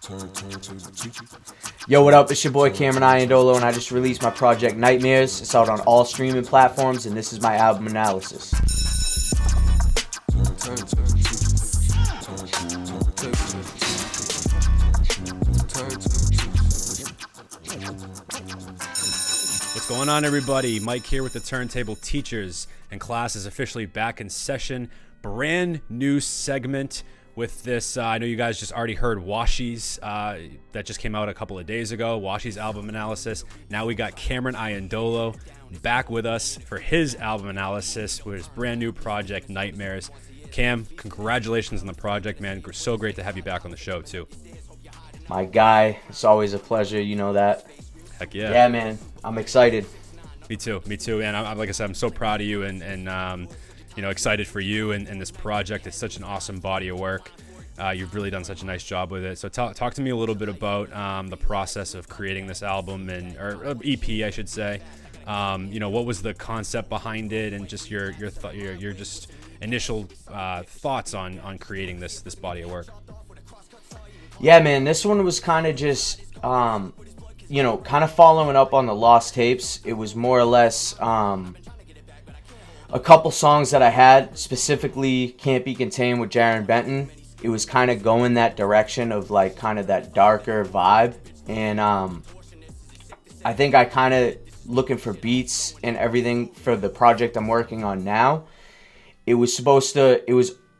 Turntable Teachers. Yo, what up? It's your boy Cameron Iandolo, and I just released my project Nightmares. It's out on all streaming platforms, and this is my album analysis. Turntable Teachers. What's going on, everybody? Mike here with the Turntable Teachers, and class is officially back in session. Brand new segment with this. I know you guys just already heard Washi's that just came out a couple of days ago. Washi's album analysis. Now we got Cameron Iandolo back with us for his album analysis with his brand new project Nightmares. Cam, congratulations on the project, man. So great to have you back on the show too. My guy, it's always a pleasure. You know that. Heck yeah. Yeah, man. I'm excited. Me too. And I'm like I said, I'm so proud of you and excited for you and this project. It's such an awesome body of work. You've really done such a nice job with it. So talk to me a little bit about the process of creating this album or EP, I should say. What was the concept behind it, and just your just initial thoughts on creating this body of work. Yeah, man. This one was kind of just kind of following up on the Lost Tapes. It was more or less a couple songs that I had, specifically Can't Be Contained with Jarren Benton. It was kind of going that direction of like kind of that darker vibe. And I think I kind of looking for beats and everything for the project I'm working on now. It was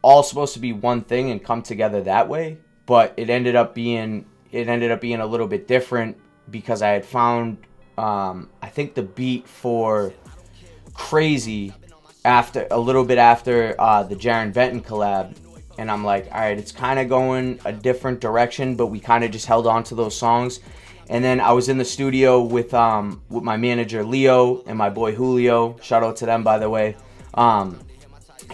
all supposed to be one thing and come together that way, but it ended up being a little bit different because I had found I think the beat for Crazy after the Jarren Benton collab, and I'm like, all right, it's kind of going a different direction, but we kind of just held on to those songs. And then I was in the studio with my manager Leo and my boy Julio. Shout out to them, by the way. And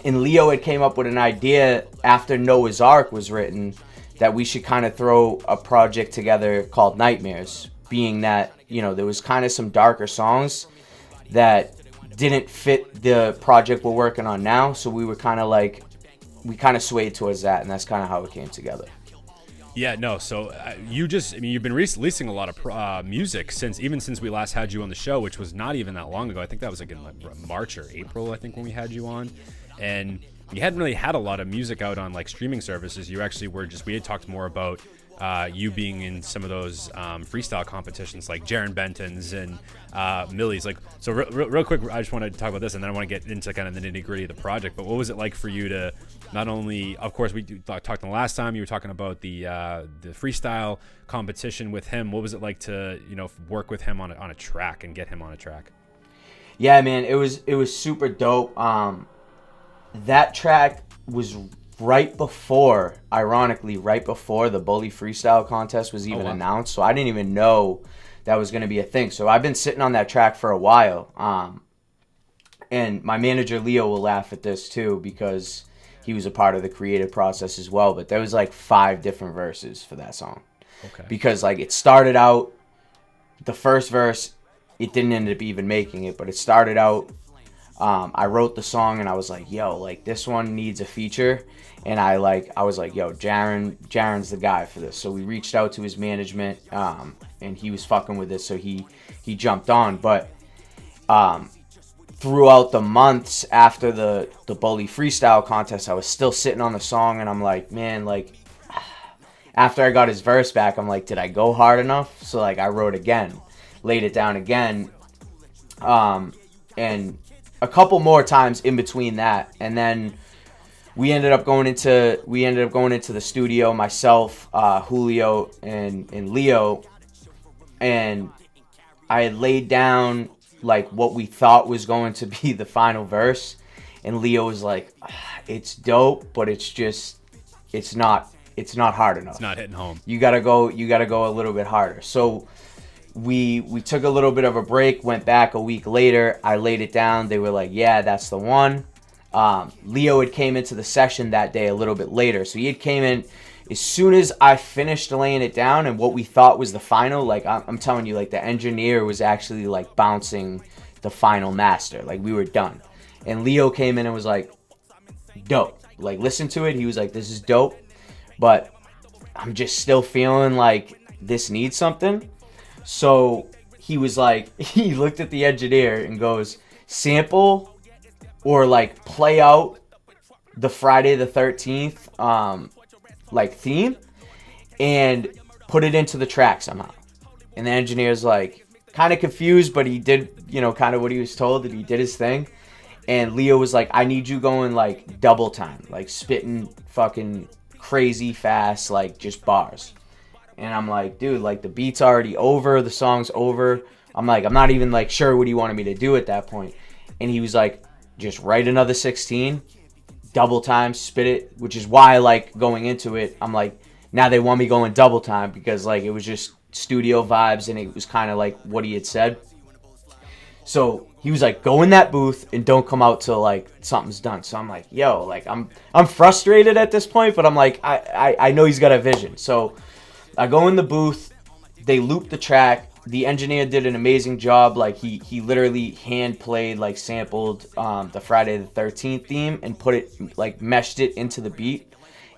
Leo had came up with an idea after Noah's Ark was written that we should kind of throw a project together called Nightmares, being that there was kind of some darker songs that didn't fit the project we're working on now, so we kind of swayed towards that, and that's kind of how it came together. Yeah, no. So you've been releasing a lot of music since we last had you on the show, which was not even that long ago. I think that was like in March or April, I think, when we had you on, and you hadn't really had a lot of music out on like streaming services. You actually we had talked more about you being in some of those freestyle competitions like Jarren Benton's and Millie's. Like, so real quick, I just want to talk about this, and then I want to get into kind of the nitty gritty of the project. But what was it like for you to not only, of course, we talked the last time you were talking about the freestyle competition with him. What was it like to work with him on a track and get him on a track? Yeah, man, it was super dope. That track was ironically right before the Bully Freestyle contest was even announced, so I didn't even know that was going to be a thing. So I've been sitting on that track for a while, and my manager Leo will laugh at this too because he was a part of the creative process as well, but there was like 5 different verses for that song. Okay. Because like it started out, the first verse, it didn't end up even making it, but it started out, I wrote the song and I was like, yo, like this one needs a feature. And I was like, yo, Jarren's the guy for this. So we reached out to his management, and he was fucking with it, so he jumped on. But throughout the months after the Bully Freestyle contest, I was still sitting on the song, and I'm like, man, like after I got his verse back, I'm like, did I go hard enough? So like I wrote again, laid it down again, and a couple more times in between that, and then we ended up going into the studio, myself, Julio, and Leo, and I had laid down like what we thought was going to be the final verse, and Leo was like, it's dope, but it's not hard enough. It's not hitting home. You gotta go a little bit harder. So we took a little bit of a break, went back a week later, I laid it down, they were like, yeah, that's the one. Leo had came into the session that day a little bit later, so he had came in as soon as I finished laying it down, and what we thought was the final, like I'm telling you, like the engineer was actually like bouncing the final master, like we were done, and Leo came in and was like, dope, like listen to it. He was like, this is dope, but I'm just still feeling like this needs something. So he was like, he looked at the engineer and goes, sample or like play out the Friday the 13th like theme and put it into the track somehow. And the engineer's like kind of confused, but he did, you know, kind of what he was told, and he did his thing. And Leo was like, I need you going like double time, like spitting fucking crazy fast, like just bars. And I'm like, dude, like the beat's already over, the song's over. I'm like, I'm not even like sure what he wanted me to do at that point. And he was like, just write another 16, double time, spit it, which is why I like going into it. I'm like, now they want me going double time because like it was just studio vibes and it was kind of like what he had said. So he was like, go in that booth and don't come out till like something's done. So I'm like, yo, like I'm frustrated at this point, but I'm like, I know he's got a vision. So I go in the booth, they loop the track. The engineer did an amazing job. Like he literally hand played, like sampled the Friday the 13th theme and put it, like meshed it into the beat.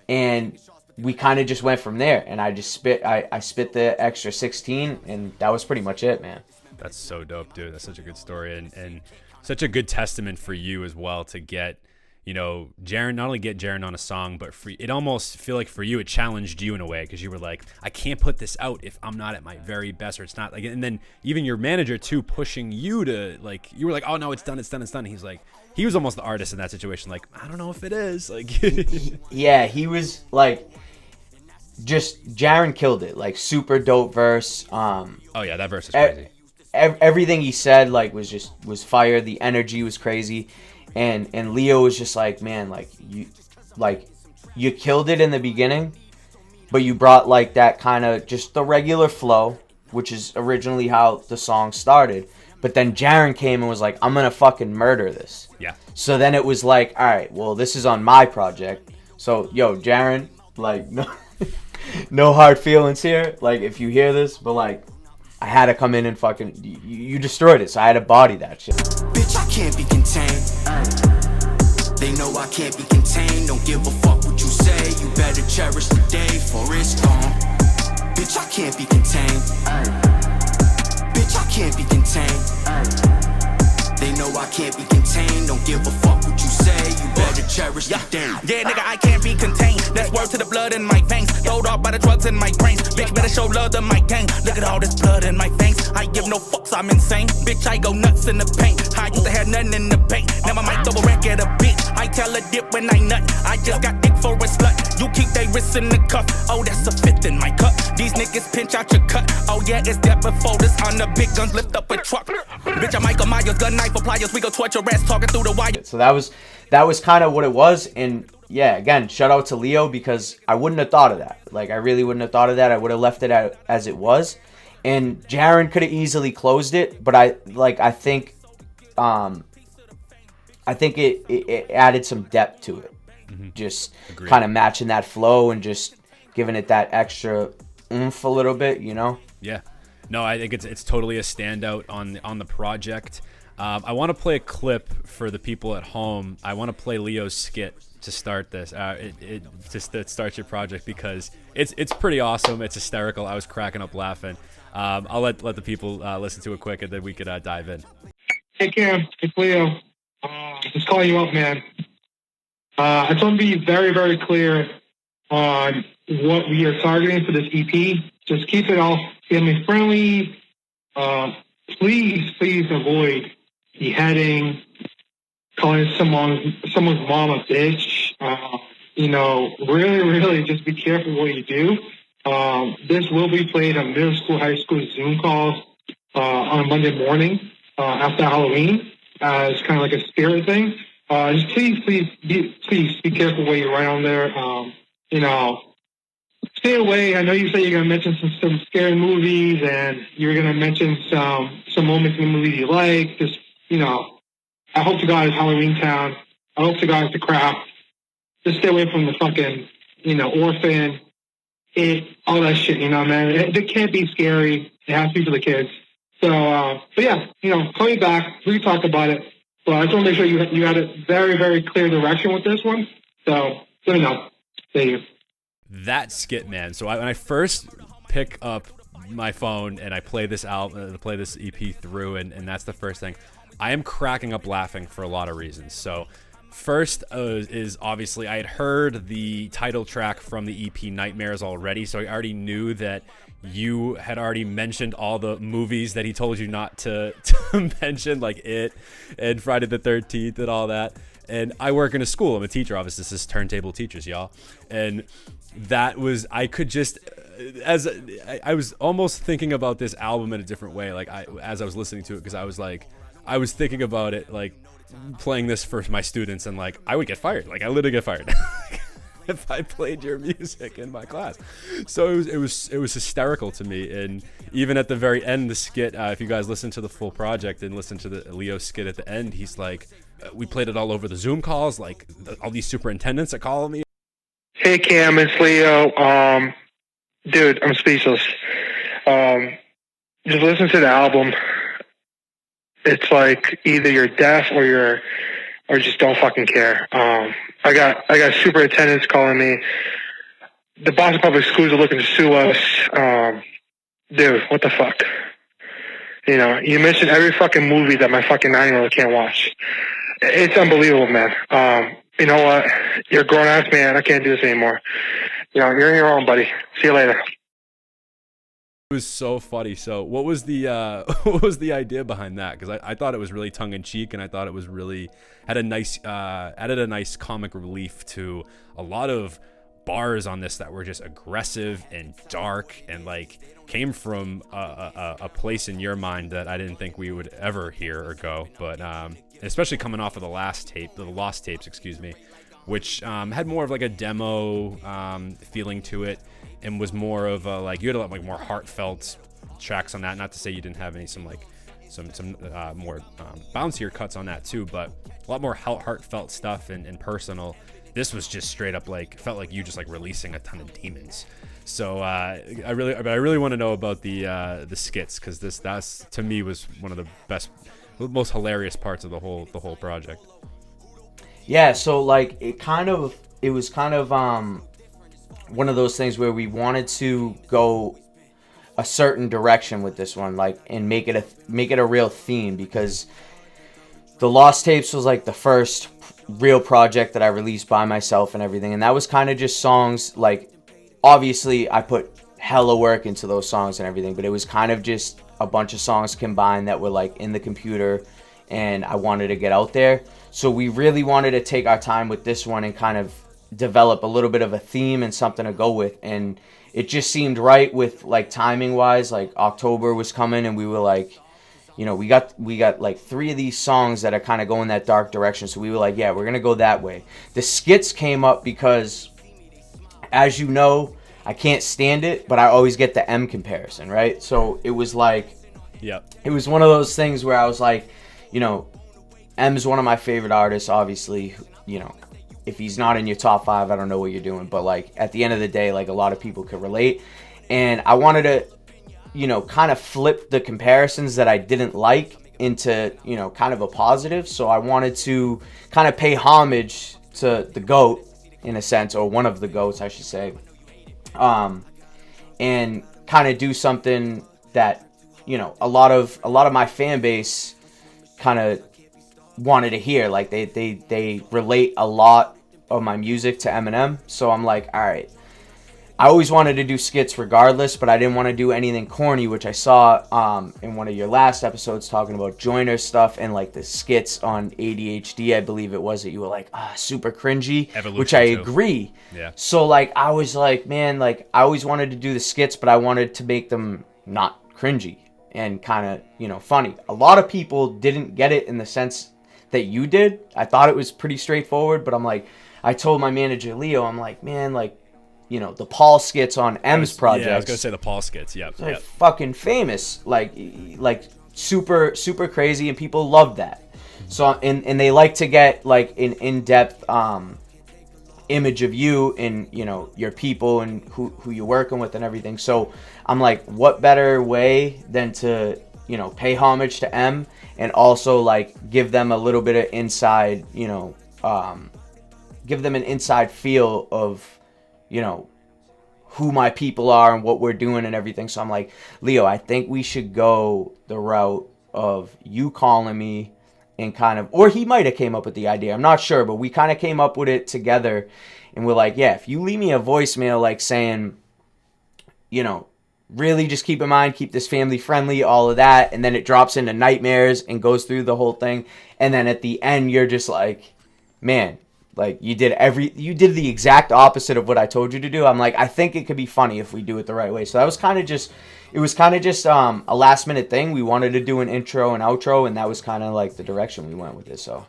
And we kind of just went from there. And I just I spit the extra 16 and that was pretty much it, man. That's so dope, dude. That's such a good story and such a good testament for you as well to get, you know, Jarren, not only get Jarren on a song, but it almost feel like for you, it challenged you in a way because you were like, I can't put this out if I'm not at my very best, or it's not like, and then even your manager too, pushing you to like, you were like, oh no, it's done. And he's like, he was almost the artist in that situation. Like, I don't know if it is like, yeah, he was like, just Jarren killed it. Like super dope verse. Oh yeah, that verse is crazy. Everything he said like was fire. The energy was crazy, and Leo was just like, man, like you killed it in the beginning, but you brought like that kind of just the regular flow, which is originally how the song started. But then Jarren came and was like, I'm gonna fucking murder this. Yeah. So then it was like, all right, well, this is on my project. So yo, Jarren, like no hard feelings here. Like if you hear this, but like, I had to come in and fucking, you destroyed it, so I had to body that shit. Bitch, I can't be contained. They know I can't be contained. Don't give a fuck what you say. You better cherish the day for it's gone. Bitch, I can't be contained. Bitch, I can't be contained. They know I can't be contained. Don't give a fuck what you say. You better cherish the day. Yeah, nigga, I can't be contained. That's word to the blood in my veins. Load off by the drugs in my brains. Bitch, better show love to my gang. Look at all this blood in my veins. I give no fucks, I'm insane. Bitch, I go nuts in the paint. I used to have nothing in the bank. Now I might double rack at a bitch. I tell a dip when I nut. I just got dick for a slut. You keep they wrists in the cuff. Oh, that's a fifth in my cup. These niggas pinch out your cut. Oh yeah, it's that before this on the big guns lift up a truck. Bitch, I'm Michael Myers, gun knife pliers. We go torture ass talking through the wire. So that was kind of what it was. And yeah, again, shout out to Leo because I wouldn't have thought of that. Like I really wouldn't have thought of that. I would have left it as it was. And Jarren could have easily closed it, but I think it added some depth to it. Mm-hmm. Just kind of matching that flow and just giving it that extra oomph a little bit, you know? Yeah. No, I think it's totally a standout on the project. I want to play a clip for the people at home. I want to play Leo's skit to start this. To start your project because it's pretty awesome. It's hysterical. I was cracking up laughing. I'll let the people listen to it quick and then we could dive in. Hey Cam, it's Leo. Just calling you up, man. I just want to be very, very clear on what we are targeting for this EP. Just keep it all family friendly. Please avoid beheading, calling someone's mom a bitch. Really just be careful what you do. This will be played on middle school, high school Zoom calls on a Monday morning after Halloween as kind of like a spirit thing. Just please be careful what you write on there. Stay away. I know you said you're going to mention some scary movies and you're going to mention some moments in the movie you like. Just, I hope to God it's Halloween Town. I hope to God it's The Craft. Just stay away from the fucking, orphan, all that shit, man. It can't be scary. It has to be for the kids. So, but yeah, call me back. We can talk about it. But I just want to make sure you had a very, very clear direction with this one. So, let me know. Thank you. That skit, man. So when I first pick up my phone and I play this album, play this EP through, and that's the first thing, I am cracking up laughing for a lot of reasons. So first is obviously I had heard the title track from the EP Nightmares already, so I already knew that you had already mentioned all the movies that he told you not to mention, like It and Friday the 13th and all that. And I work in a school. I'm a teacher, obviously. This is Turntable Teachers, y'all. And that was, I could just, I was almost thinking about this album in a different way, like as I was listening to it, because I was thinking about it, like playing this for my students, and like I would get fired. Like I literally get fired if I played your music in my class. So it was hysterical to me. And even at the very end, the skit, if you guys listen to the full project and listen to the Leo skit at the end, he's like, we played it all over the Zoom calls, like all these superintendents are calling me. Hey Cam, it's Leo. Dude, I'm speechless. Just listen to the album. It's like either you're deaf or just don't fucking care. I got superintendents calling me. The Boston Public Schools are looking to sue us. Dude, what the fuck? You know, you mentioned every fucking movie that my fucking 9-year-old can't watch. It's unbelievable, man. You know what? You're a grown ass man. I can't do this anymore. You know, you're on your own, buddy. See you later. It was so funny. So what was the what was the idea behind that? Because I thought it was really tongue in cheek, and I thought it was really had a nice added a nice comic relief to a lot of bars on this that were just aggressive and dark, and like came from a place in your mind that I didn't think we would ever hear or go. But especially coming off of the Lost Tapes, excuse me, which had more of like a demo feeling to it, and was more of a, like, you had a lot like more heartfelt tracks on that. Not to say you didn't have any some more bouncier cuts on that too, but a lot more heartfelt stuff and personal. This was just straight up like, felt like you just like releasing a ton of demons. So I really want to know about the skits, because that's to me was one of the most hilarious parts of the whole project. Yeah, so like it was kind of one of those things where we wanted to go a certain direction with this one, like, and make it a real theme, because the Lost Tapes was like the first real project that I released by myself and everything, and that was kind of just songs, like, obviously I put hella work into those songs and everything, but it was kind of just a bunch of songs combined that were like in the computer, and I wanted to get out there. So we really wanted to take our time with this one and kind of develop a little bit of a theme and something to go with, and it just seemed right with like timing wise. Like October was coming, and we were like, you know, we got like 3 of these songs that are kind of going that dark direction, so we were like, yeah, we're gonna go that way. The skits came up because, as you know, I can't stand it, but I always get the M comparison, right? So it was like, it was one of those things where I was like, you know, M's one of my favorite artists, obviously. You know, if he's not in your top 5, I don't know what you're doing. But like at the end of the day, like a lot of people could relate. And I wanted to, you know, kind of flip the comparisons that I didn't like into, you know, kind of a positive. So I wanted to kind of pay homage to the GOAT in a sense, or one of the GOATs, I should say. And kind of do something that, you know, a lot of my fan base kind of wanted to hear. Like they relate a lot of my music to Eminem. So I'm like, all right, I always wanted to do skits regardless, but I didn't want to do anything corny, which I saw in one of your last episodes talking about Joyner stuff, and like the skits on ADHD, I believe it was, that you were like, super cringy, Evolution which I too. Agree. Yeah. So like I was like, man, like I always wanted to do the skits, but I wanted to make them not cringy and kind of, you know, funny. A lot of people didn't get it in the sense that you did. I thought it was pretty straightforward, but I'm like, I told my manager Leo, I'm like, man, like, you know, the Paul skits on M's project. Yeah, I was gonna say the Paul skits. Yep. Like fucking famous, like super crazy, and people loved that. So and they like to get like an in-depth image of you and, you know, your people and who you're working with and everything. So I'm like, what better way than to, you know, pay homage to M, and also like give them a little bit of inside, you know, give them an inside feel of, you know, who my people are and what we're doing and everything. So I'm like, Leo, I think we should go the route of you calling me and kind of, or he might have came up with the idea, I'm not sure, but we kind of came up with it together. And we're like, yeah, if you leave me a voicemail like saying, you know, really just keep in mind, keep this family friendly, all of that, and then it drops into nightmares and goes through the whole thing, and then at the end you're just like, man, like you did the exact opposite of what I told you to do. I'm like, I think it could be funny if we do it the right way. So that was kind of just a last minute thing. We wanted to do an intro and outro, and that was kind of like the direction we went with it. So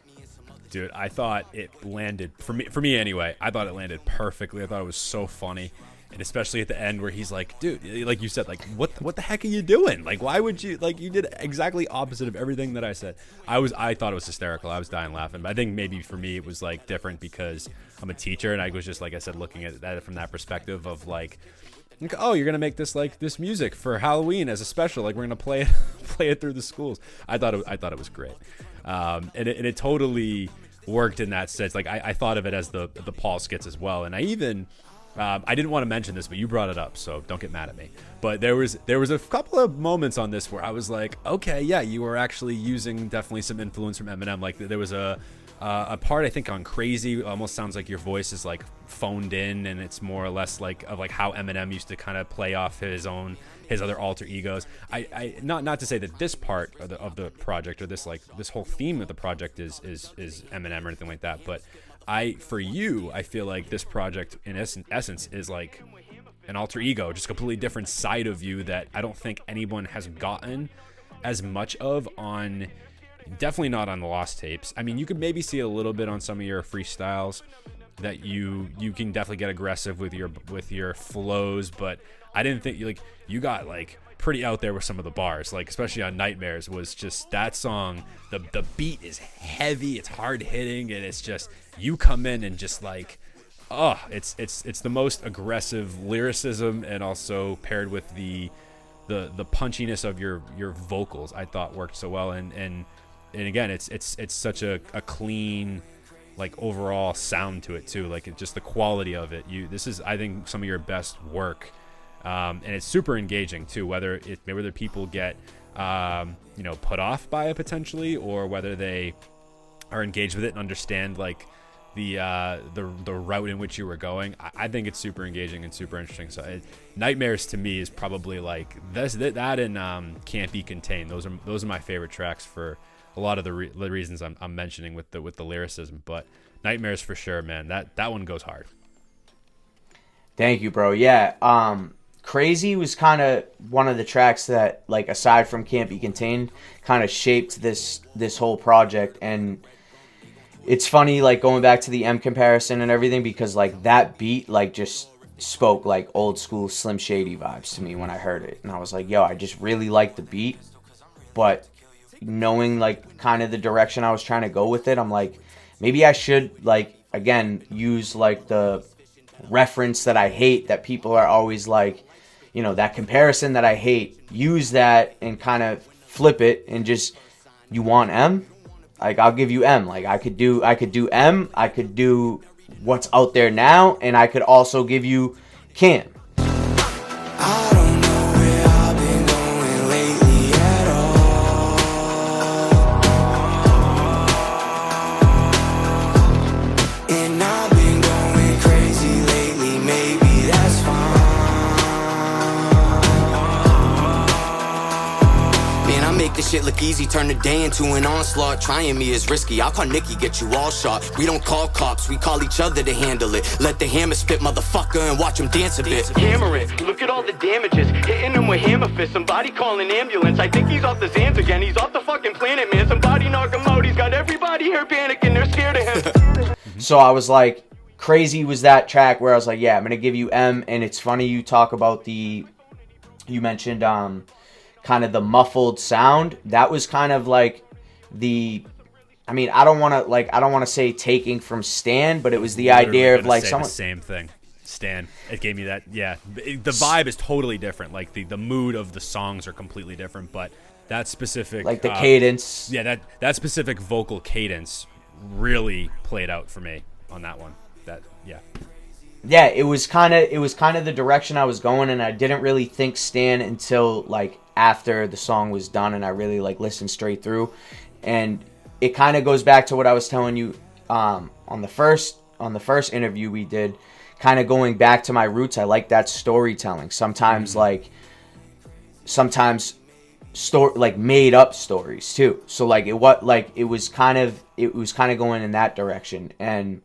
Dude, I thought it landed, for me anyway, I thought it landed perfectly. I thought it was so funny. And especially at the end where he's like, dude, like you said, like, what the heck are you doing? Like, why would you, like, you did exactly opposite of everything that I said. I thought it was hysterical. I was dying laughing. But I think maybe for me it was, like, different because I'm a teacher, and I was just, like I said, looking at it from that perspective of, like, oh, you're going to make this, like, this music for Halloween as a special. Like, we're going to play it through the schools. I thought it was great. And it totally worked in that sense. Like, I thought of it as the Paul skits as well. And I even... I didn't want to mention this, but you brought it up, so don't get mad at me. But there was a couple of moments on this where I was like, okay, yeah, you were actually using definitely some influence from Eminem. Like there was a part I think on Crazy, almost sounds like your voice is like phoned in, and it's more or less like of like how Eminem used to kind of play off his other alter egos. I not to say that this part of the project or this whole theme of the project is Eminem or anything like that, but for you, I feel like this project in essence is like an alter ego, just a completely different side of you that I don't think anyone has gotten as much of on, definitely not on the Lost Tapes. I mean, you could maybe see a little bit on some of your freestyles that you can definitely get aggressive with your flows, but I didn't think you got like pretty out there with some of the bars, like especially on Nightmares. Was just that song, the beat is heavy, it's hard hitting, and it's just you come in and just like, oh, it's the most aggressive lyricism, and also paired with the punchiness of your vocals, I thought worked so well. And again, it's such a clean, like, overall sound to it too. Like, just the quality of it. This is, I think, some of your best work. And it's super engaging too, whether people get put off by it potentially, or whether they are engaged with it and understand like the route in which you were going. I think it's super engaging and super interesting. So Nightmares to me is probably like that and Can't Be Contained. Those are my favorite tracks for a lot of the reasons I'm mentioning with the lyricism. But Nightmares for sure, man. That one goes hard. Thank you, bro. Yeah. Crazy was kind of one of the tracks that, like, aside from Can't Be Contained, kind of shaped this whole project. And it's funny, like, going back to the M comparison and everything, because, like, that beat, like, just spoke, like, old school Slim Shady vibes to me when I heard it. And I was like, yo, I just really like the beat. But knowing, like, kind of the direction I was trying to go with it, I'm like, maybe I should, like, again, use, like, the reference that I hate, that people are always like, you know, that comparison that I hate, use that and kind of flip it and just, you want M? Like, I'll give you M. Like, I could do M, I could do what's out there now, and I could also give you Cam. I don't know where I've been going lately at all. And I've been going crazy lately, maybe that's fine. Man, I make this shit look easy, turn the day into an onslaught. Trying me is risky, I'll call Nikki, get you all shot. We don't call cops, we call each other to handle it. Let the hammer spit, motherfucker, and watch him dance a bit. Cameron, look at all the damages. Hitting him with hammer fist. Somebody call an ambulance. I think he's off the Zans again. He's off the fucking planet, man. Somebody knock him out. He's got everybody here panicking. They're scared of him. So I was like, Crazy was that track where I was like, yeah, I'm going to give you M. And it's funny you talk about you mentioned kind of the muffled sound. That was kind of like I don't want to say taking from Stan, but it was the idea of like someone. The same thing. Stan. It gave me that. Yeah. The vibe is totally different. Like the mood of the songs are completely different, but that specific, like the cadence. Yeah. That specific vocal cadence really played out for me on that one. yeah, it was kind of the direction I was going, and I didn't really think Stan until like after the song was done, and I really like listened straight through, and it kind of goes back to what I was telling you on the first interview we did, kind of going back to my roots. I like that storytelling. Sometimes like made up stories too. So like it was kind of going in that direction, and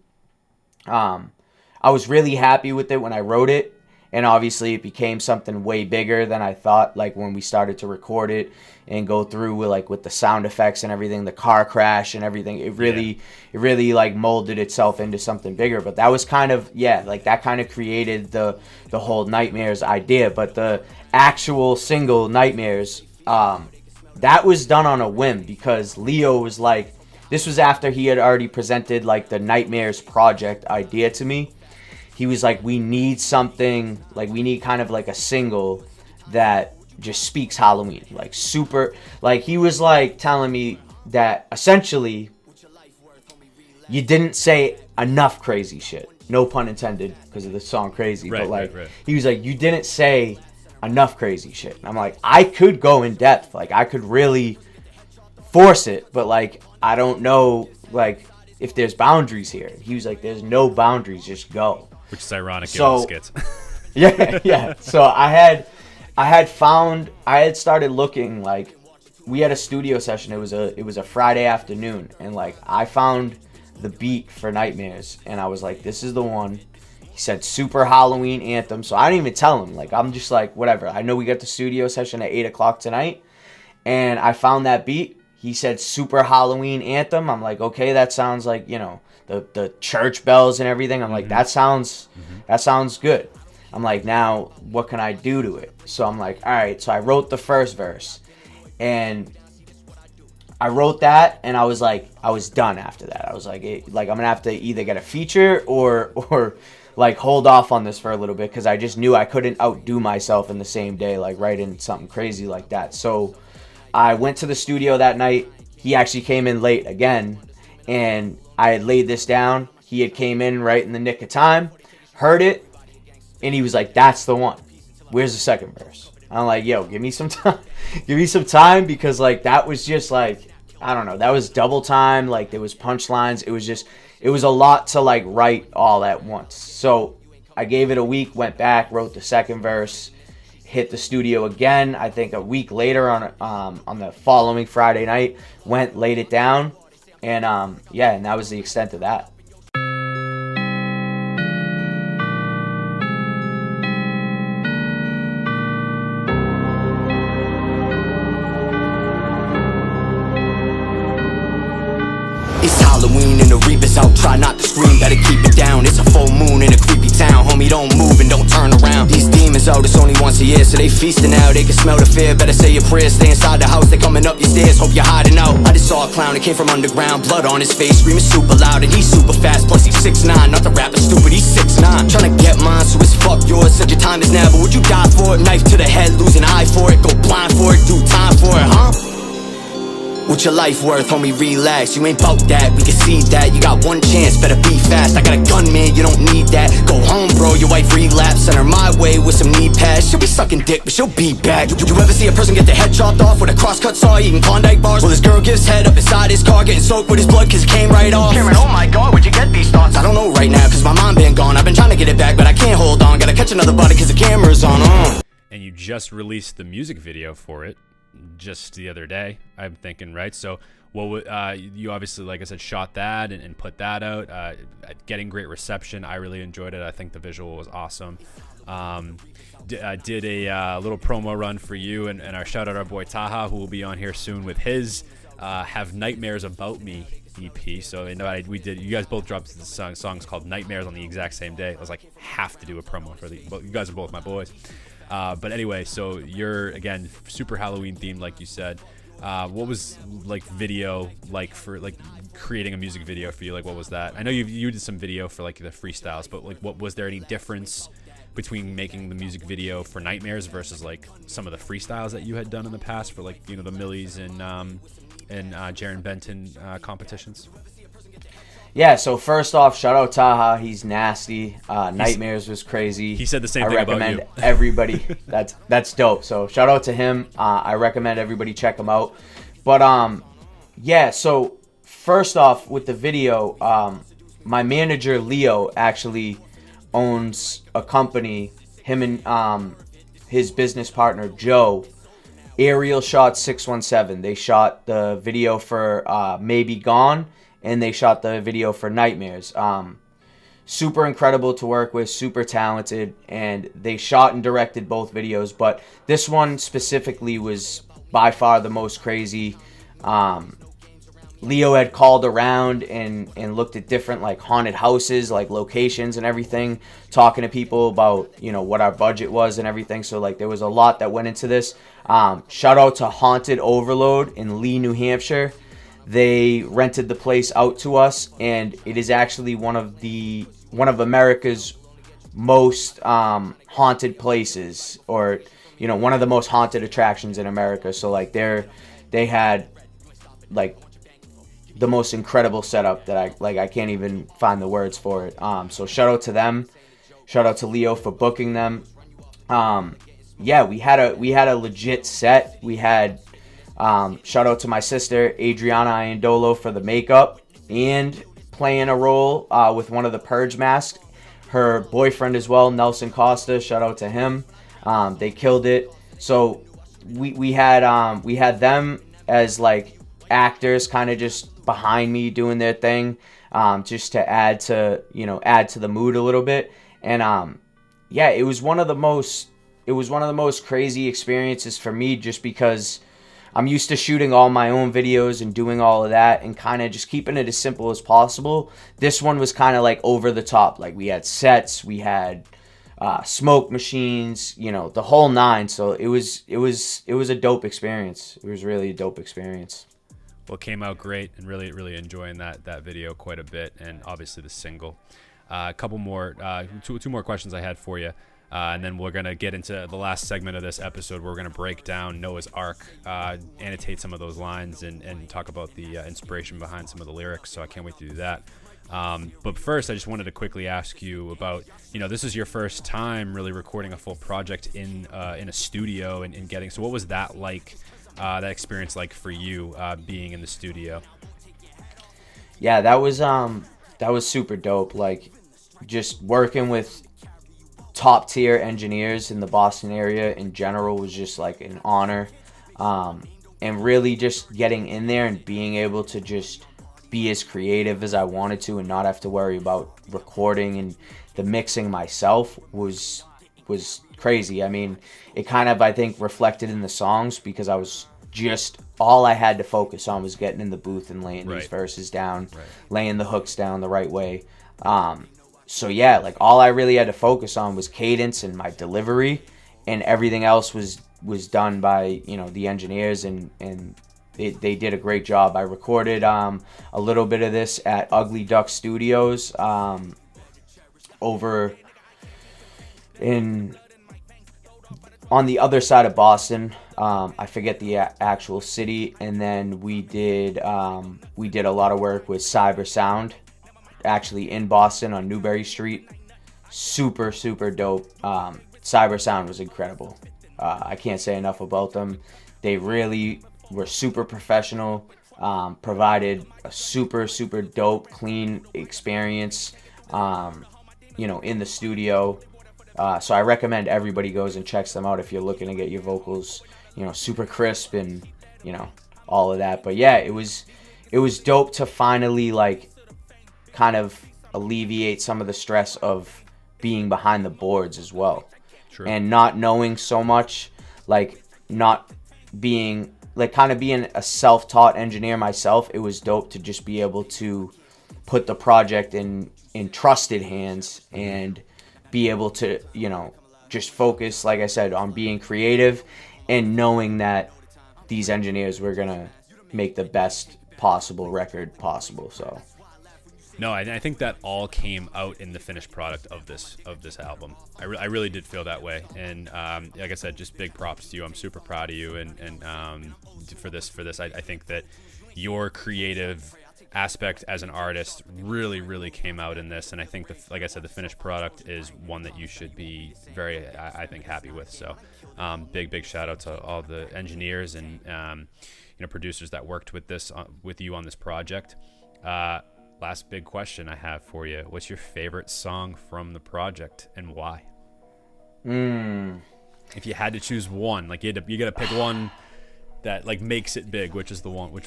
I was really happy with it when I wrote it, and obviously it became something way bigger than I thought, like when we started to record it and go through with the sound effects and everything, the car crash and everything. It really like molded itself into something bigger. But that was kind of, like that kind of created the whole Nightmares idea. But the actual single Nightmares, that was done on a whim, because Leo was like, this was after he had already presented like the Nightmares project idea to me. He was like, we need something, like we need kind of like a single that just speaks Halloween, like super, like he was like telling me that essentially you didn't say enough crazy shit, no pun intended because of the song Crazy, but like he was like, you didn't say enough crazy shit. And I'm like, I could go in depth, like I could really force it, but like I don't know like if there's boundaries here. He was like, there's no boundaries, just go. Which is ironic given the skits. yeah. So I had started looking, like we had a studio session. It was a Friday afternoon, and like I found the beat for Nightmares, and I was like, this is the one. He said super Halloween anthem, so I didn't even tell him. Like I'm just like, whatever. I know we got the studio session at 8:00 tonight, and I found that beat. He said super Halloween anthem. I'm like, okay, that sounds like, the church bells and everything. I'm like, that sounds good. I'm like, now what can I do to it? So I'm like, all right. So I wrote the first verse, and I wrote that, and I was like, I was done after that. I was like, I'm gonna have to either get a feature or like hold off on this for a little bit, because I just knew I couldn't outdo myself in the same day, like writing something crazy like that. So I went to the studio that night. He actually came in late again, and I had laid this down. He had came in right in the nick of time, heard it, and he was like, that's the one. Where's the second verse? I'm like, yo, give me some time. Give me some time, because like that was just like, I don't know, that was double time. Like there was punchlines. It was a lot to like write all at once. So I gave it a week, went back, wrote the second verse, hit the studio again. I think a week later on the following Friday night, went, laid it down, and and that was the extent of that. Halloween and the Reapers out, try not to scream, better keep it down. It's a full moon in a creepy town, homie, don't move and don't turn around. These demons out, it's only once a year, so they feasting now. They can smell the fear, better say your prayers. Stay inside the house, they coming up your stairs, hope you're hiding out. I just saw a clown that came from underground, blood on his face, screaming super loud. And he's super fast, plus he's 6'9", not the rapper stupid, he's 6'9". Trying to get mine, so it's fuck yours, said your time is now, but would you die for it? Knife to the head, lose an eye for it, go blind for it, do time for it, huh? What's your life worth, homie, relax. You ain't bout that, we can see that. You got one chance, better be fast. I got a gun, man, you don't need that. Go home, bro, your wife relapse. Send her my way with some knee pads. She'll be sucking dick, but she'll be back. You ever see a person get their head chopped off with a crosscut saw, eating Klondike bars? Well, this girl gives head up inside his car, getting soaked with his blood cause it came right off. Cameron, oh my god, where'd you get these thoughts? I don't know right now cause my mom been gone. I've been trying to get it back, but I can't hold on. Gotta catch another body cause the camera's on. And you just released the music video for it just the other day, I'm thinking, right? So you obviously, like I said, shot that and put that out, getting great reception. I really enjoyed it. I think the visual was awesome. Did a little promo run for you, and our shout out our boy Taha, who will be on here soon with his Have Nightmares About Me EP. So you guys both dropped the songs called Nightmares on the exact same day. I was like, have to do a promo for you guys are both my boys. But anyway, so you're, again, super Halloween themed, like you said. What was like video like for like creating a music video for you? Like, what was that? I know you did some video for like the freestyles, but like, what was there any difference between making the music video for Nightmares versus like some of the freestyles that you had done in the past for like, the Millies and Jarren Benton competitions? Yeah, so first off, shout out Taha. He's nasty. Nightmares was crazy. He said the same I thing about recommend you. everybody. That's dope. So shout out to him. I recommend everybody check him out. But yeah. So first off, with the video, my manager Leo actually owns a company. Him and his business partner Joe. Aerial Shot 617. They shot the video for Maybe Gone, and they shot the video for Nightmares. Super incredible to work with, super talented, and they shot and directed both videos, but this one specifically was by far the most crazy. Leo had called around and looked at different like haunted houses, like locations and everything, talking to people about, you know, what our budget was and everything. So like there was a lot that went into this. Shout out to Haunted Overload in Lee, New Hampshire. They rented the place out to us, and it is actually one of America's most haunted places, or you know, one of the most haunted attractions in America. So like they had like the most incredible setup that I can't even find the words for it. So shout out to them. Shout out to Leo for booking them. Yeah, we had a legit set. We had shout out to my sister Adriana Iandolo for the makeup and playing a role with one of the Purge masks. Her boyfriend as well, Nelson Costa. Shout out to him. They killed it. So we had them as like actors, kind of just behind me doing their thing, just to add to the mood a little bit. And yeah, it was one of the most crazy experiences for me, just because I'm used to shooting all my own videos and doing all of that and kind of just keeping it as simple as possible. This one was kind of like over the top. Like we had sets, we had smoke machines, you know, the whole nine. So it was a dope experience. It was really a dope experience. Well, it came out great, and really enjoying that video quite a bit, and obviously the single. A couple more, two more questions I had for you. And then we're going to get into the last segment of this episode where we're going to break down Noah's Ark, annotate some of those lines, and talk about the inspiration behind some of the lyrics. So I can't wait to do that. But first, I just wanted to quickly ask you about, you know, this is your first time really recording a full project in a studio and getting. So what was that like, that experience like for you, being in the studio? Yeah, that was super dope. Like just working with top tier engineers in the Boston area in general was just like an honor, and really just getting in there and being able to just be as creative as I wanted to and not have to worry about recording and the mixing myself was crazy. I mean, it kind of, I think, reflected in the songs, because I was just, all I had to focus on was getting in the booth and laying these verses down, laying the hooks down the right way. So yeah, like all I really had to focus on was cadence and my delivery, and everything else was done by, you know, the engineers, and they did a great job. I recorded a little bit of this at Ugly Duck Studios over on the other side of Boston. I forget the actual city. And then we did a lot of work with Cyber Sound, actually in Boston on Newbury Street. Super dope. Cyber Sound was incredible. I can't say enough about them. They really were super professional, provided a super dope, clean experience, you know, in the studio. So I recommend everybody goes and checks them out if you're looking to get your vocals, you know, super crisp and, you know, all of that. But yeah, it was dope to finally like kind of alleviate some of the stress of being behind the boards as well. True. And not knowing so much, like not being like kind of being a self-taught engineer myself. It was dope to just be able to put the project in trusted hands and be able to, you know, just focus, like I said, on being creative and knowing that these engineers were gonna make the best possible record possible. So no, I think that all came out in the finished product of this album. I really did feel that way, and like I said, just big props to you. I'm super proud of you, and for this, I think that your creative aspect as an artist really came out in this, and I think like I said, the finished product is one that you should be very, I think, happy with. So big shout out to all the engineers and producers that worked with you on this project. Last big question I have for you: what's your favorite song from the project and why? If you had to choose one, like you gotta pick one that like makes it big, which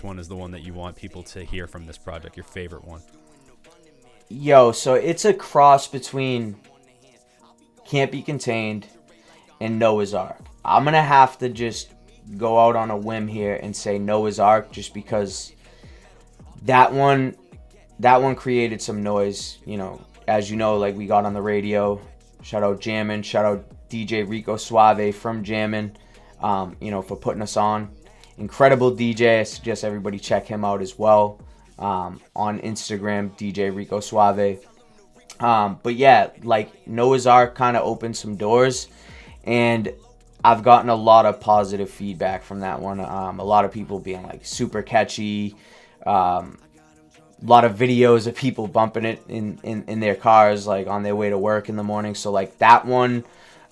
one is the one that you want people to hear from this project, your favorite one? Yo, so it's a cross between Can't Be Contained and Noah's Ark. I'm gonna have to just go out on a whim here and say Noah's Ark, just because that one created some noise. As you know, like we got on the radio. Shout out Jammin', shout out DJ Rico Suave from Jammin', for putting us on. Incredible DJ. I suggest everybody check him out as well on Instagram, DJ Rico Suave. But yeah, like Noah's Ark kind of opened some doors, and I've gotten a lot of positive feedback from that one. A lot of people being like super catchy. A lot of videos of people bumping it in their cars, like on their way to work in the morning. So like that one,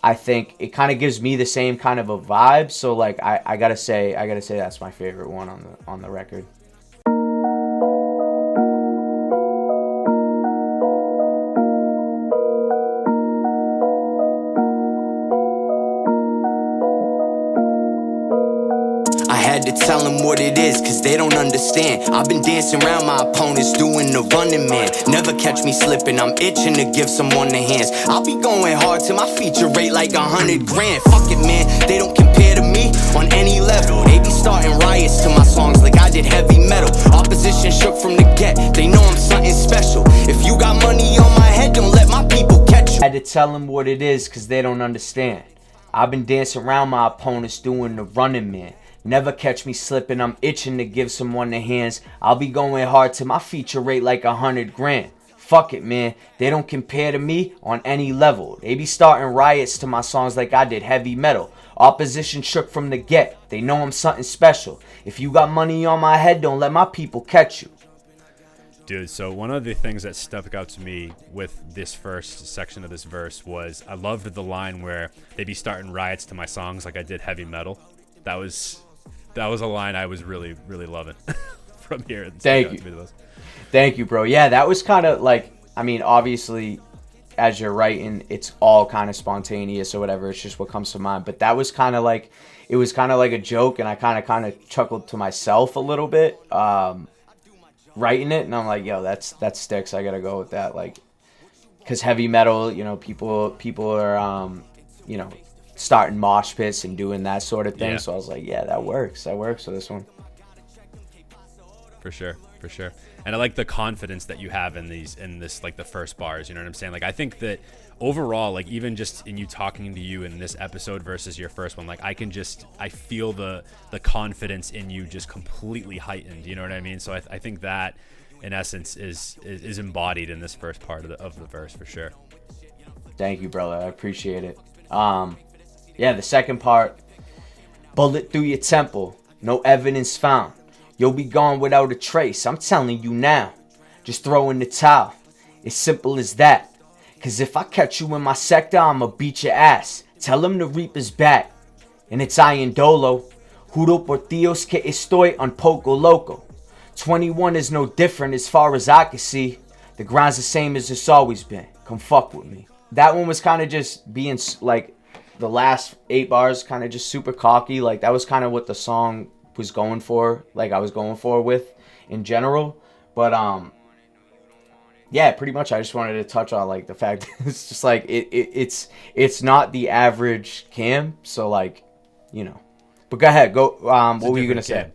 I think it kind of gives me the same kind of a vibe. So like I gotta say that's my favorite one on the record. I had to tell them what it is, cause they don't understand. I've been dancing around my opponents, doing the running man. Never catch me slipping, I'm itching to give someone the hands. I'll be going hard till my feature rate like 100 grand. Fuck it, man, they don't compare to me on any level. They be starting riots to my songs like I did heavy metal. Opposition shook from the get, they know I'm something special. If you got money on my head, don't let my people catch you. I had to tell them what it is, cause they don't understand. I've been dancing around my opponents, doing the running man. Never catch me slipping, I'm itching to give someone the hands. I'll be going hard till my feature rate like 100 grand. Fuck it, man, they don't compare to me on any level. They be starting riots to my songs like I did heavy metal. Opposition shook from the get, they know I'm something special. If you got money on my head, don't let my people catch you. Dude, so one of the things that stuck out to me with this first section of this verse was I loved the line where they be starting riots to my songs like I did heavy metal. That was a line I was really loving from here. Thank you, bro. Yeah, that was kind of like, I mean, obviously, as you're writing, it's all kind of spontaneous or whatever. It's just what comes to mind. But that was kind of like, it was kind of like a joke, and I kind of chuckled to myself a little bit writing it, and I'm like, yo, that sticks. I gotta go with that, like, because heavy metal, people are, starting mosh pits and doing that sort of thing. Yeah. So I was like, yeah, that works for this one. For sure. And I like the confidence that you have in this like the first bars, you know what I'm saying? Like I think that overall, like even just in you talking to you in this episode versus your first one, like I feel the confidence in you just completely heightened, you know what I mean? So I think that in essence is embodied in this first part of the verse for sure. Thank you, brother. I appreciate it. Yeah, the second part, bullet through your temple, no evidence found. You'll be gone without a trace, I'm telling you now. Just throw in the towel, it's simple as that. Cause if I catch you in my sector, I'ma beat your ass. Tell him the Reaper's back. And it's Iandolo. Juro por Dios que estoy un poco loco. 21 is no different as far as I can see. The grind's the same as it's always been. Come fuck with me. That one was kind of just being like, the last 8 bars kind of just super cocky. Like that was kind of what the song was going for. Like I was going for with in general. But yeah, pretty much I just wanted to touch on like the fact that it's just like it's not the average Cam. So like, but go ahead, go. What were you gonna say?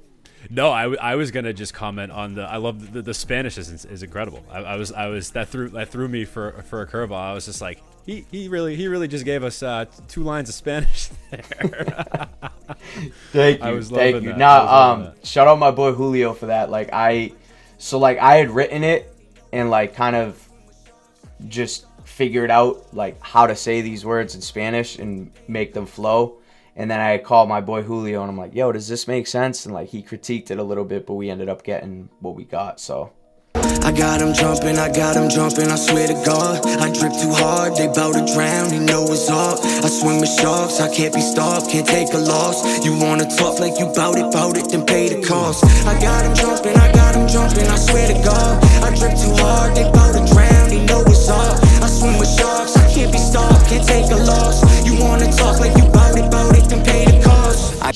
No, I was gonna just comment on I love the Spanish is incredible. I was that threw me for a curveball. I was just like, he really just gave us 2 lines of Spanish there. Thank you. Now, shout out my boy Julio for that. Like I had written it and like kind of just figured out like how to say these words in Spanish and make them flow. And then I called my boy Julio and I'm like, yo, does this make sense? And like he critiqued it a little bit, but we ended up getting what we got. So I got 'em jumping, I swear to God. I drip too hard, they bout to drown, they know it's hard. I swim with sharks, I can't be stopped, can't take a loss. You wanna talk like you bout it, then pay the cost. I got 'em jumping, I swear to God. I drip too hard, they bout to drown, they know it's hard. I swim with sharks, I can't be stopped, can't take a loss. You wanna talk like you bout it, then pay the cost. I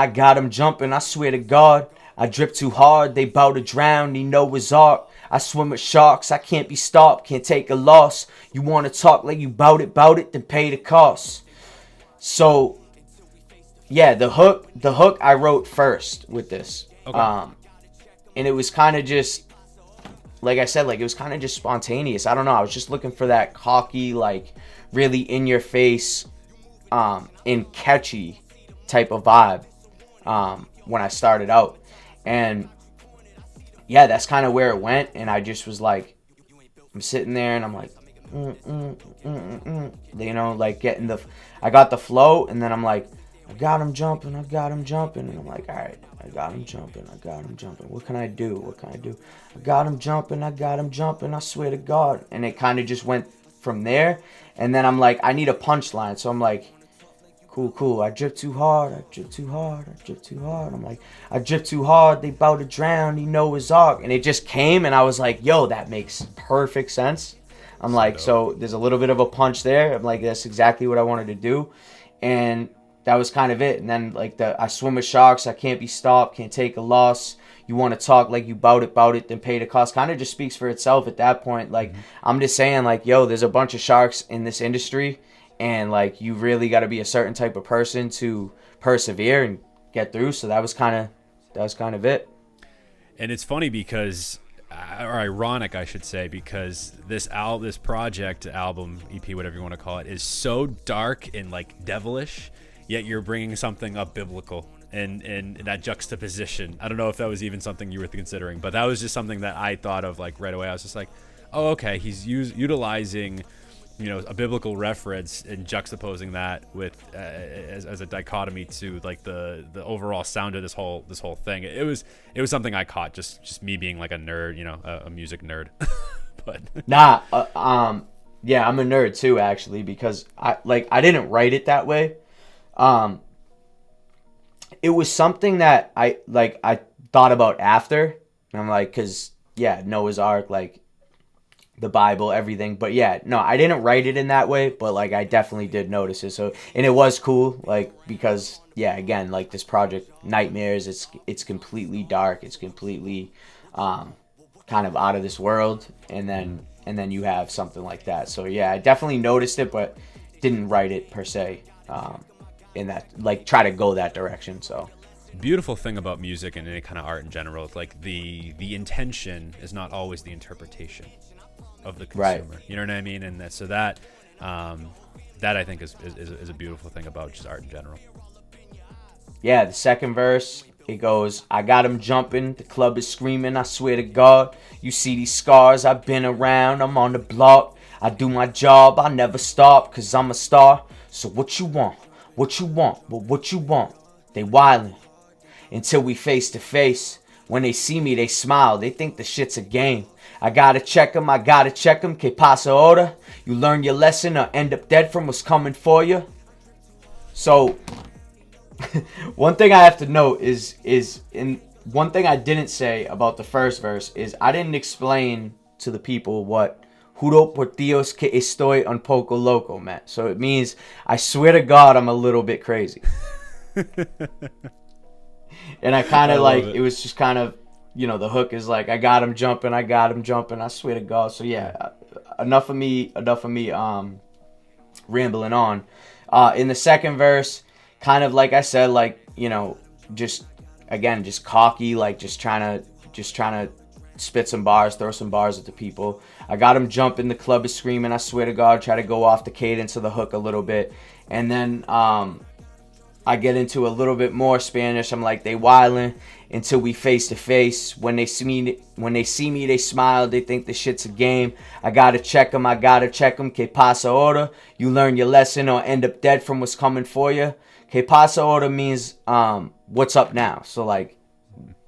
got him jumping, I swear to God. I drip too hard, they bout to drown, they know it's art. I swim with sharks, I can't be stopped, can't take a loss. You wanna talk like you bout it, then pay the cost. So, yeah, the hook I wrote first with this. Okay. And it was kind of just, like I said, like it was kind of just spontaneous. I don't know, I was just looking for that cocky, like really in your face, and catchy type of vibe when I started out. And yeah, that's kind of where it went. And I just was like, I'm sitting there and I'm like, you know, like I got the flow, and then I'm like, I got him jumping. And I'm like, all right, I got him jumping. What can I do? I got him jumping. I swear to God. And it kind of just went from there. And then I'm like, I need a punchline. So I'm like, cool. I drip too hard. I'm like, I drip too hard. They bout to drown. He know his arc. And it just came, and I was like, yo, that makes perfect sense. I'm like, so there's a little bit of a punch there. I'm like, that's exactly what I wanted to do. And that was kind of it. And then like I swim with sharks. I can't be stopped. Can't take a loss. You want to talk like you bout it, then pay the cost. Kind of just speaks for itself at that point. Like, I'm just saying, like, yo, there's a bunch of sharks in this industry. And like, you really got to be a certain type of person to persevere and get through. So that was kind of it. And it's funny because, or ironic, I should say, because this project, album, EP, whatever you want to call it, is so dark and like devilish, yet you're bringing something up biblical and that juxtaposition. I don't know if that was even something you were considering, but that was just something that I thought of like right away. I was just like, oh, okay, he's utilizing, you know, a biblical reference and juxtaposing that with as a dichotomy to like the overall sound of this whole thing. It was something I caught, just me being like a nerd, you know, a music nerd. But yeah, I'm a nerd too, actually, because I didn't write it that way. It was something that I thought about after, and I'm like, cause yeah, Noah's Ark, like the Bible, everything. But yeah, no, I didn't write it in that way, but like I definitely did notice it. So, and it was cool, like, because yeah, again, like this project Nightmares, it's completely dark, it's completely kind of out of this world, and then you have something like that. So yeah, I definitely noticed it, but didn't write it per se in that, like, try to go that direction. So beautiful thing about music and any kind of art in general, it's like the intention is not always the interpretation of the consumer. Right. You know what I mean? And that I think is a beautiful thing about just art in general. Yeah, the second verse, it goes, I got him jumping, the club is screaming, I swear to God. You see these scars, I've been around, I'm on the block. I do my job, I never stop, cause I'm a star. So what you want? Well, what you want? They wildin'. Until we face to face. When they see me, they smile, they think the shit's a game. I gotta check 'em, que pasa ahora? You learn your lesson or end up dead from what's coming for you. So, one thing I have to note is one thing I didn't say about the first verse is I didn't explain to the people what juro por Dios que estoy un poco loco meant. So it means, I swear to God, I'm a little bit crazy. And I kind of like, it was just kind of, you know, the hook is like, I got him jumping, I swear to God. So yeah, enough of me rambling on. In the second verse, kind of like I said, like, you know, just cocky, like just trying to spit some bars, throw some bars at the people. I got him jumping, the club is screaming, I swear to God, try to go off the cadence of the hook a little bit. And then I get into a little bit more Spanish. I'm like, they wildin' until we face to face. When they see me, they smile. They think the shit's a game. I gotta check them. Que pasa ahora? You learn your lesson or end up dead from what's coming for you. Que pasa ahora means what's up now. So like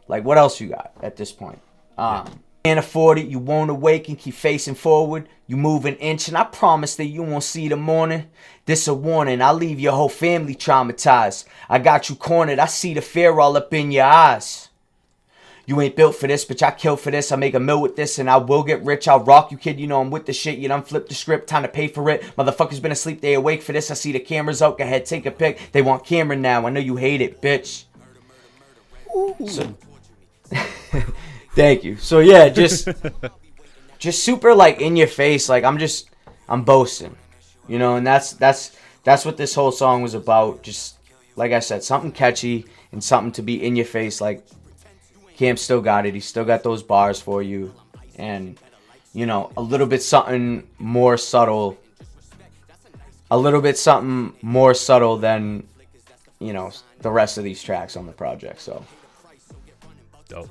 what else you got at this point? Can't afford it, you won't awaken, keep facing forward. You move an inch and I promise that you won't see the morning. This a warning, I'll leave your whole family traumatized. I got you cornered, I see the fear all up in your eyes. You ain't built for this, bitch, I kill for this. I make a mill with this and I will get rich. I'll rock you, kid, you know I'm with the shit. You done flipped the script, time to pay for it. Motherfuckers been asleep, they awake for this. I see the cameras out, go ahead, take a pic. They want Cameron now, I know you hate it, bitch. So, thank you. So yeah, just super like in your face. Like I'm boasting, you know, and that's what this whole song was about. Just like I said, something catchy and something to be in your face. Like Cam still got it. He still got those bars for you, and you know, a little bit something more subtle. A little bit something more subtle than, you know, the rest of these tracks on the project. So dope.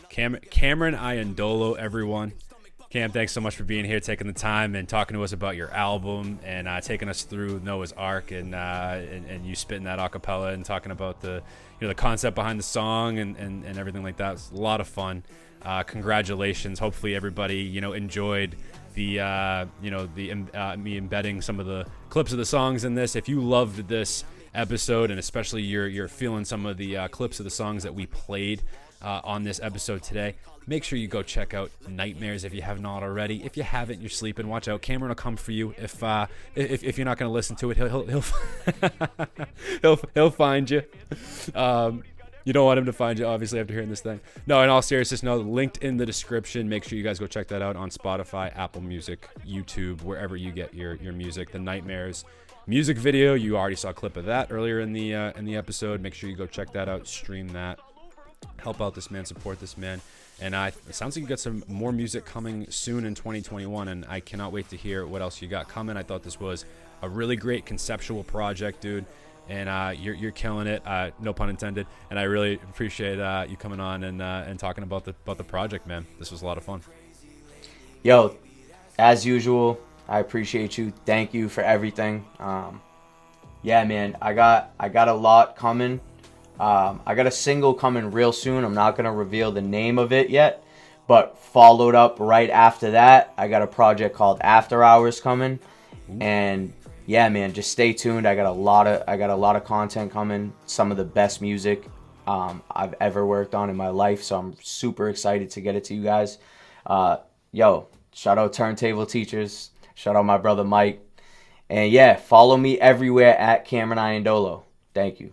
Cameron Iandolo, everyone. Cam, thanks so much for being here, taking the time and talking to us about your album and taking us through Noah's Ark and you spitting that a cappella and talking about the concept behind the song and everything like that. It's a lot of fun. Congratulations. Hopefully everybody enjoyed the me embedding some of the clips of the songs in this. If you loved this episode and especially you're feeling some of the clips of the songs that we played on this episode today, make sure you go check out Nightmares if you have not already. If you haven't, you're sleeping. Watch out, Cameron will come for you. If you're not going to listen to it, he'll find you. You don't want him to find you, obviously, after hearing this thing. No, in all seriousness, no, linked in the description. Make sure you guys go check that out on Spotify, Apple Music, YouTube, wherever you get your music. The Nightmares music video, you already saw a clip of that earlier in the episode. Make sure you go check that out, stream that. Help out this man, support this man. And it sounds like you got some more music coming soon in 2021, and I cannot wait to hear what else you got coming. I thought this was a really great conceptual project, dude, and you're killing it, no pun intended. And I really appreciate you coming on and talking about the project, man. This was a lot of fun. Yo, as usual, I appreciate you. Thank you for everything. Yeah, man, I got a lot coming. I got a single coming real soon. I'm not going to reveal the name of it yet, but followed up right after that, I got a project called After Hours coming. And yeah, man, just stay tuned. I got a lot of content coming. Some of the best music I've ever worked on in my life. So I'm super excited to get it to you guys. Yo, shout out Turntable Teachers. Shout out my brother Mike. And yeah, follow me everywhere at Cameron Iandolo. Thank you.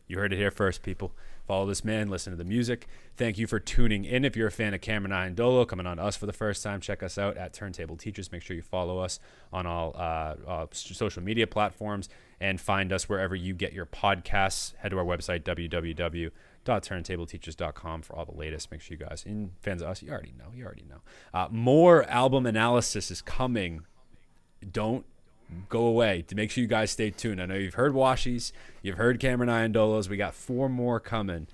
You heard it here first, people. Follow this man, listen to the music. Thank you for tuning in. If you're a fan of Cameron Iandolo, coming on to us for the first time, check us out at Turntable Teachers. Make sure you follow us on all social media platforms and find us wherever you get your podcasts. Head to our website, www.turntableteachers.com for all the latest. Make sure you guys, and fans of us, you already know. More album analysis is coming. Don't go away. To make sure you guys stay tuned. I know you've heard Washies, you've heard Cameron Iandolo's. We got 4 more coming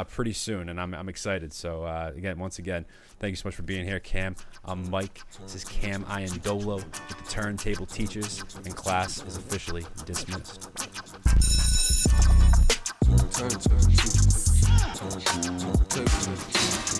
pretty soon, and I'm excited. So once again, thank you so much for being here, Cam. I'm Mike. This is Cam Iandolo with the Turntable Teachers, and class is officially dismissed. Turntable teachers.